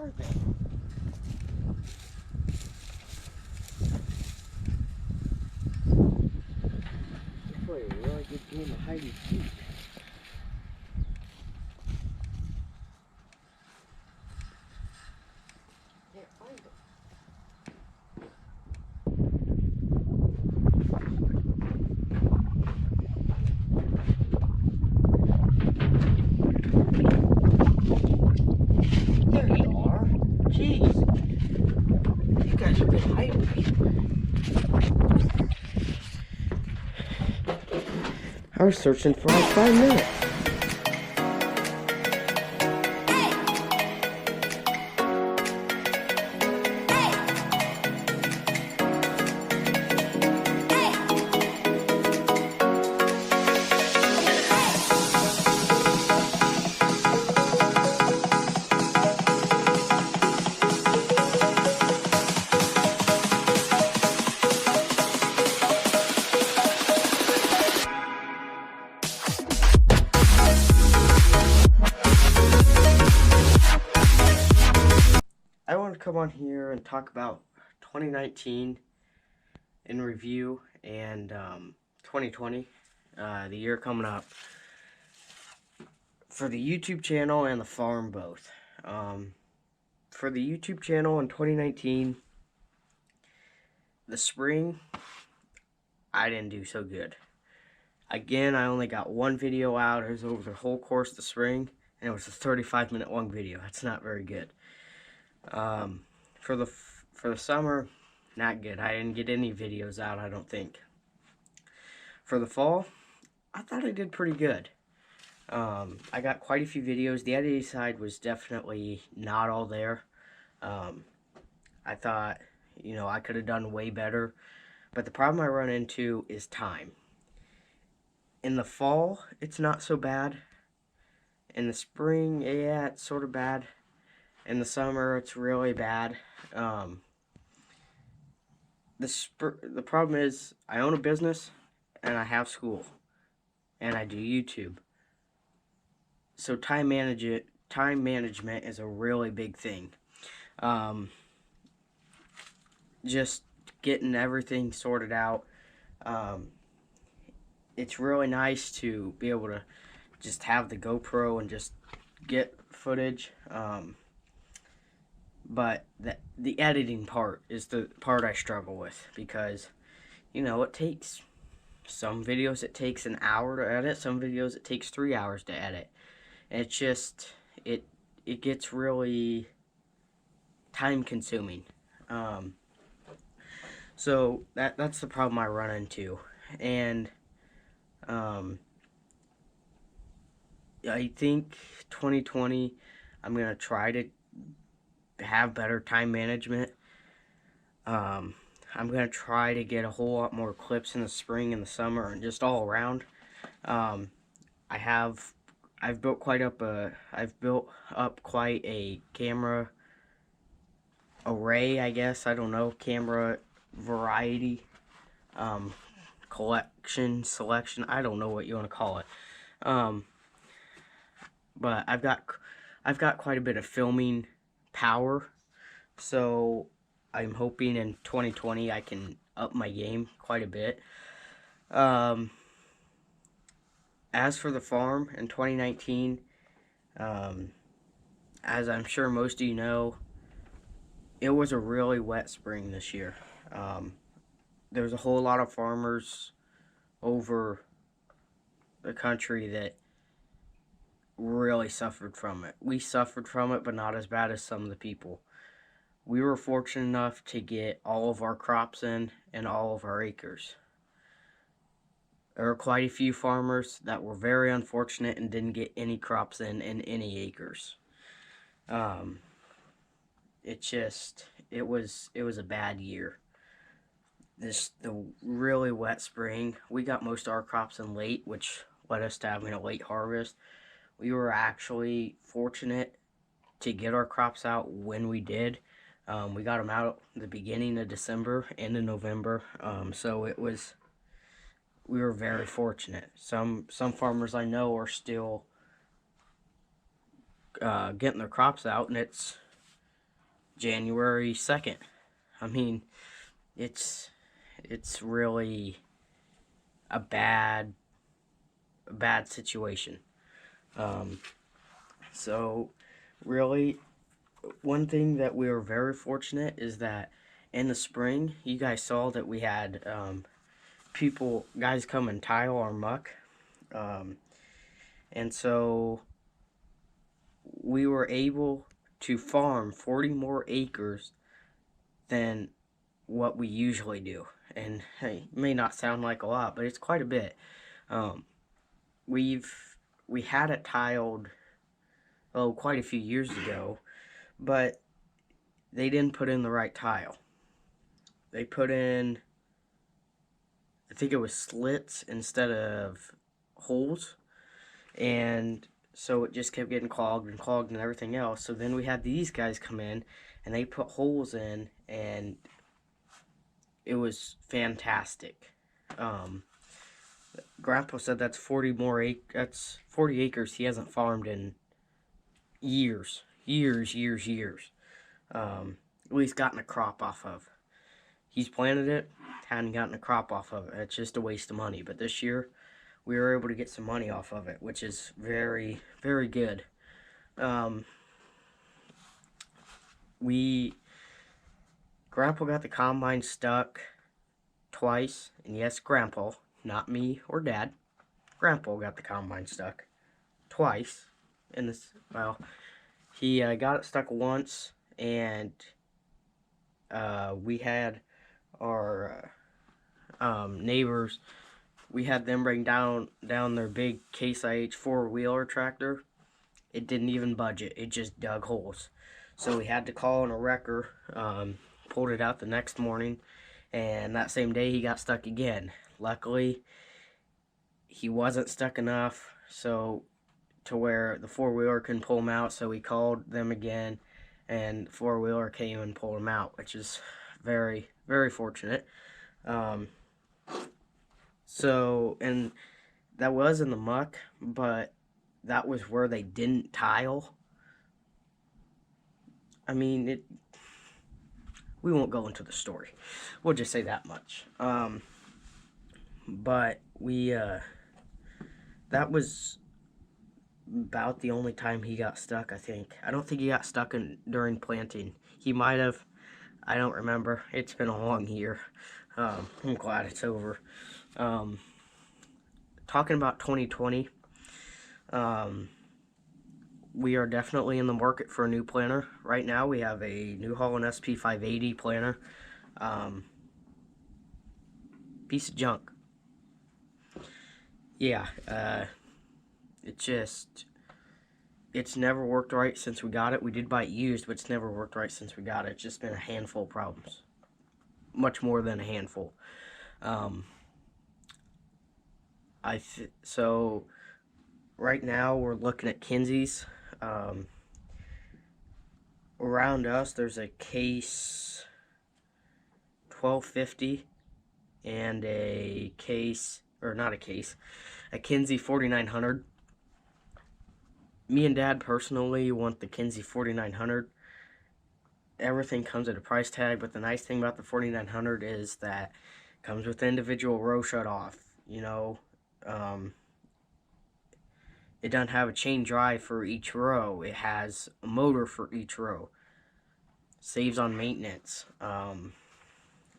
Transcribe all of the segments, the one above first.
are they? They play a really good game of hide and seek. Can't find them. There you are. Jeez. You guys have been hiding me. I was searching for like 5 minutes. I want to come on here and talk about 2019 in review and 2020, the year coming up, for the YouTube channel and the farm both. For the YouTube channel in 2019, the spring, I didn't do so good. Again, I only got one video out. It was over the whole course of the spring, and it was a 35-minute long video. That's not very good. For the summer, not good. I didn't get any videos out, I don't think. For the fall, I thought I did pretty good. I got quite a few videos. The editing side was definitely not all there. I thought, you know, I could have done way better. But the problem I run into is time. In the fall, it's not so bad. In the spring, yeah, it's sort of bad. In the summer, it's really bad. The problem is, I own a business, and I have school, and I do YouTube. So time management is a really big thing. Just getting everything sorted out. It's really nice to be able to just have the GoPro and just get footage. But the editing part is the part I struggle with, because, you know, it takes, some videos it takes an hour to edit, some videos it takes 3 hours to edit. And it's just, it gets really time consuming. So that's the problem I run into. And I think 2020, I'm going to try to have better time management. I'm going to try to get a whole lot more clips in the spring and the summer and just all around. I've built up quite a camera array, I guess. I don't know, camera variety, collection, selection, I don't know what you want to call it. But I've got quite a bit of filming power, so I'm hoping in 2020 I can up my game quite a bit. As for the farm in 2019, as I'm sure most of you know, it was a really wet spring this year. There's a whole lot of farmers over the country that really suffered from it. We suffered from it, but not as bad as some of the people. We were fortunate enough to get all of our crops in and all of our acres. There were quite a few farmers that were very unfortunate and didn't get any crops in any acres. It was a bad year. The really wet spring, we got most of our crops in late, which led us to having a late harvest. We were actually fortunate to get our crops out when we did. We got them out the beginning of December and in November, so we were very fortunate. Some farmers I know are still getting their crops out, and it's January 2nd. I mean, it's really a bad situation. So really, one thing that we were very fortunate is that in the spring, you guys saw that we had guys come and tile our muck. And so we were able to farm 40 more acres than what we usually do. And hey, it may not sound like a lot, but it's quite a bit. We had it tiled, quite a few years ago, but they didn't put in the right tile. They put in, I think it was slits instead of holes, and so it just kept getting clogged and everything else. So then we had these guys come in, and they put holes in, and it was fantastic. Grandpa said that's 40 acres he hasn't farmed in years. At least gotten a crop off of. He's planted it, hadn't gotten a crop off of it. It's just a waste of money. But this year, we were able to get some money off of it, which is very, very good. Grandpa got the combine stuck twice, and yes, Grandpa, not me or Dad. Grandpa got the combine stuck twice. He got it stuck once, and we had our neighbors, we had them bring down their big Case IH 4-wheeler tractor. It didn't even budget. It just dug holes. So we had to call in a wrecker, pulled it out the next morning, and that same day he got stuck again. Luckily, he wasn't stuck enough to where the 4-wheeler couldn't pull him out, so we called them again, and the 4-wheeler came and pulled him out, which is very, very fortunate. And that was in the muck, but that was where they didn't tile. I mean, we won't go into the story. We'll just say that much. But that was about the only time he got stuck, I think. I don't think he got stuck during planting. He might have. I don't remember. It's been a long year. I'm glad it's over. Talking about 2020, we are definitely in the market for a new planter. Right now, we have a NewHolland SP580 planter. Piece of junk. Yeah, it's never worked right since we got it. We did buy it used, but it's never worked right since we got it. It's just been a handful of problems. Much more than a handful. So right now we're looking at Kinseys. Around us there's a Case 1250 and a Kinsey 4900. Me and Dad personally want the Kinsey 4900. Everything comes at a price tag, but the nice thing about the 4900 is that it comes with individual row shut off. You know, it doesn't have a chain drive for each row. It has a motor for each row. Saves on maintenance.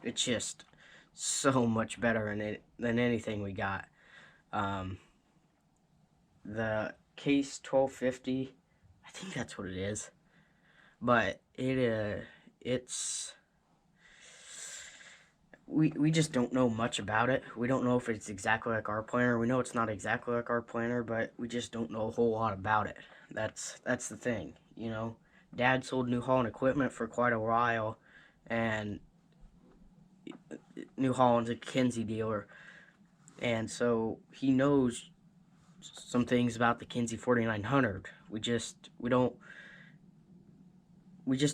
It's just so much better than anything we got. The Case 1250, I think that's what it is, but we just don't know much about it. We don't know if it's exactly like our planter. We know it's not exactly like our planter, but we just don't know a whole lot about it. That's the thing, you know. Dad sold NewHolland equipment for quite a while, and NewHolland's a Kinsey dealer, and so he knows some things about the Kinsey 4900. We just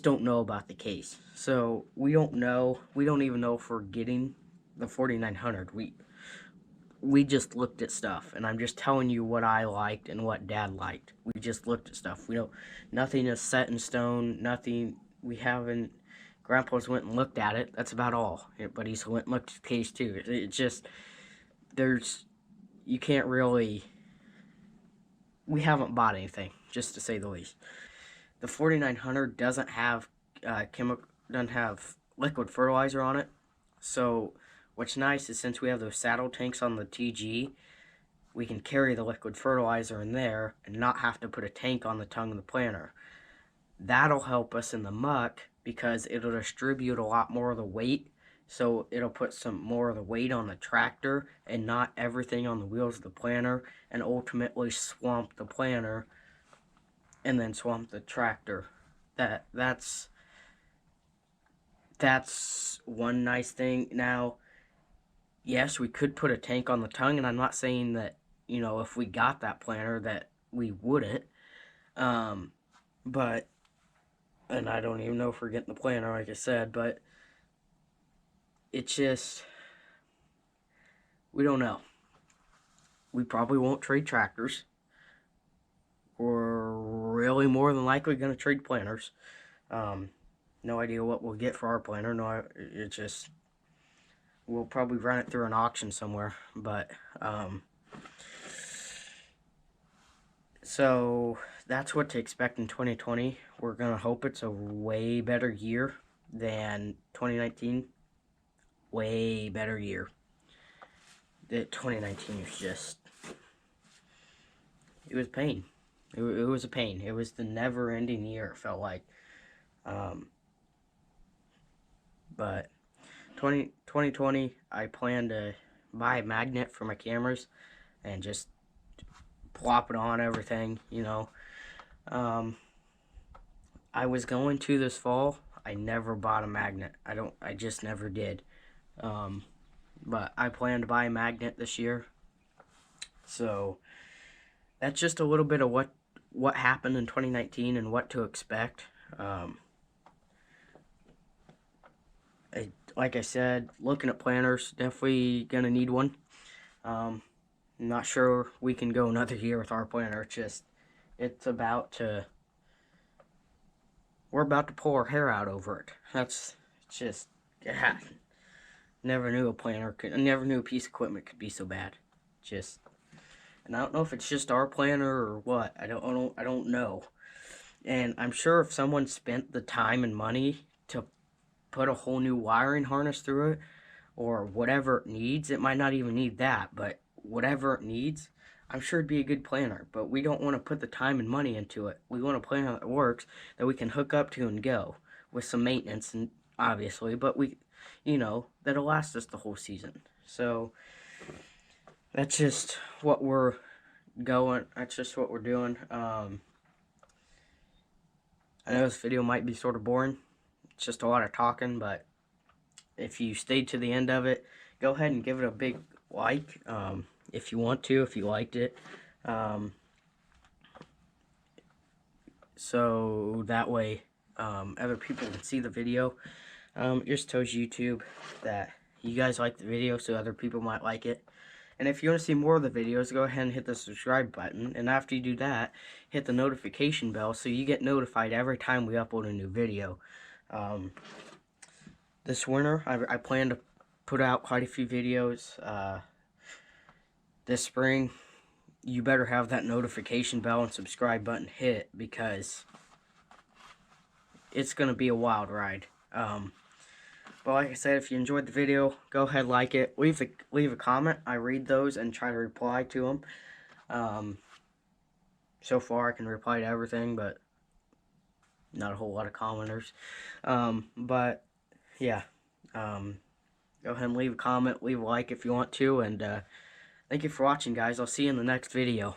don't know about the Case. So we don't even know if we're getting the 4900. We just looked at stuff, and I'm just telling you what I liked and what Dad liked. We just looked at stuff. Nothing is set in stone. Nothing we haven't, Grandpa's went and looked at it. That's about all. But he's went and looked at the case too. It's just, you can't really, we haven't bought anything, just to say the least. The 4900 doesn't have doesn't have liquid fertilizer on it. So what's nice is since we have those saddle tanks on the TG, we can carry the liquid fertilizer in there and not have to put a tank on the tongue of the planter. That'll help us in the muck because it'll distribute a lot more of the weight. So it'll put some more of the weight on the tractor and not everything on the wheels of the planter, and ultimately swamp the planter and then swamp the tractor. That's one nice thing. Now, yes, we could put a tank on the tongue, and I'm not saying that, you know, if we got that planter that we wouldn't. But, and I don't even know if we're getting the planter, like I said, but it's just, we don't know. We probably won't trade tractors. We're really more than likely going to trade planters. No idea what we'll get for our planter. No, it's just, we'll probably run it through an auction somewhere. But, so that's what to expect in 2020. We're going to hope it's a way better year than 2019. Way better year. The 2019 was just, it was pain. It was a pain. It was the never-ending year, it felt like. But 2020, I plan to buy a magnet for my cameras and just plop it on everything, you know. I was going to this fall. I never bought a magnet. I just never did. But I plan to buy a magnet this year. So that's just a little bit of what happened in 2019 and what to expect. Like I said, looking at planters, definitely gonna need one. I'm not sure we can go another year with our planter. We're about to pull our hair out over it. God, never knew a piece of equipment could be so bad. And I don't know if it's just our planter or what. I don't know. And I'm sure if someone spent the time and money to put a whole new wiring harness through it, or whatever it needs, it might not even need that, but whatever it needs, I'm sure it'd be a good planter. But we don't want to put the time and money into it. We want a planter that works, that we can hook up to and go, with some maintenance, and obviously, but that'll last us the whole season. So that's just what we're going. That's just what we're doing. I know this video might be sort of boring. It's just a lot of talking, but if you stayed to the end of it, go ahead and give it a big like, if you want to, if you liked it. So that way, other people can see the video. It just tells YouTube that you guys like the video, so other people might like it. And if you want to see more of the videos, go ahead and hit the subscribe button. And after you do that, hit the notification bell so you get notified every time we upload a new video. This winter, I plan to put out quite a few videos. This spring, you better have that notification bell and subscribe button hit, because it's going to be a wild ride. But like I said, if you enjoyed the video, go ahead, like it, leave a comment. I read those and try to reply to them. So far I can reply to everything, but not a whole lot of commenters. But yeah, go ahead and leave a comment, leave a like if you want to, and thank you for watching, guys. I'll see you in the next video.